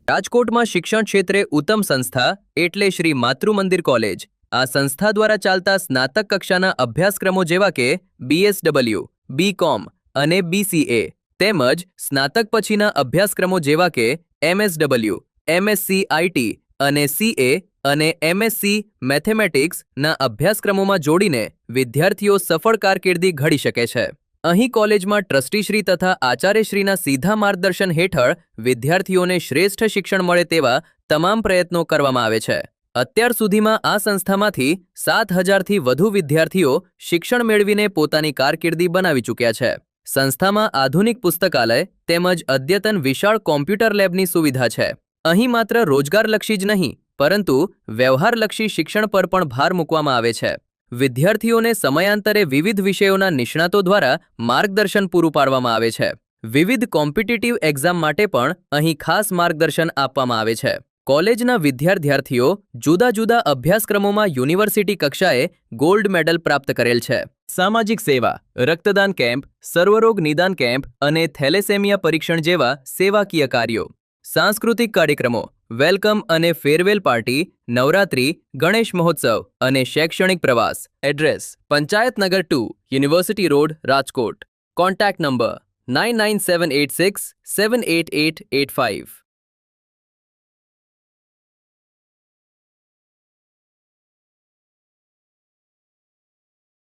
રાજકોટમાં શિક્ષણ ક્ષેત્રે ઉત્તમ સંસ્થા એટલે શ્રી માતૃમંદિર કોલેજ। આ સંસ્થા દ્વારા ચાલતા સ્નાતક કક્ષાના અભ્યાસક્રમો જેવા કે BSW, BCom અને BCA તેમજ સ્નાતક પછીના અભ્યાસક્રમો જેવા કે MSW, MSc IT અને CA અને MSc મેથેમેટિક્સના અભ્યાસક્રમોમાં જોડીને વિદ્યાર્થીઓ સફળ કારકિર્દી ઘડી શકે છે। અહીં કોલેજમાં ટ્રસ્ટીશ્રી તથા આચાર્યશ્રીના સીધા માર્ગદર્શન હેઠળ વિદ્યાર્થીઓને શ્રેષ્ઠ શિક્ષણ મળે તેવા તમામ પ્રયત્નો કરવામાં આવે છે। અત્યાર સુધીમાં આ સંસ્થામાંથી 7,000થી વધુ વિદ્યાર્થીઓ શિક્ષણ મેળવીને પોતાની કારકિર્દી બનાવી ચૂક્યા છે। સંસ્થામાં આધુનિક પુસ્તકાલય તેમજ અદ્યતન વિશાળ કોમ્પ્યુટર લેબની સુવિધા છે। અહીં માત્ર રોજગારલક્ષી જ નહીં પરંતુ વ્યવહારલક્ષી શિક્ષણ પર પણ ભાર મૂકવામાં આવે છે। વિદ્યાર્થીઓને સમયાંતરે વિવિધ વિષયોના નિષ્ણાતો દ્વારા માર્ગદર્શન પૂરું પાડવામાં આવે છે। વિવિધ કોમ્પિટિટિવ એક્ઝામ માટે પણ અહીં ખાસ માર્ગદર્શન આપવામાં આવે છે। કોલેજના વિદ્યાર્થીઓ જુદા જુદા અભ્યાસક્રમોમાં યુનિવર્સિટી કક્ષાએ ગોલ્ડ મેડલ પ્રાપ્ત કરેલ છે। સામાજિક સેવા, રક્તદાન કેમ્પ, સર્વરોગ નિદાન કેમ્પ અને થેલેસેમિયા પરીક્ષણ જેવા સેવાકીય કાર્યો, સાંસ્કૃતિક કાર્યક્રમો, વેલકમ અને ફેરવેલ પાર્ટી, નવરાત્રી, ગણેશ મહોત્સવ અને શૈક્ષણિક પ્રવાસ। Address: Panchayatnagar 2, university road, Rajkot. Contact number 9978678885।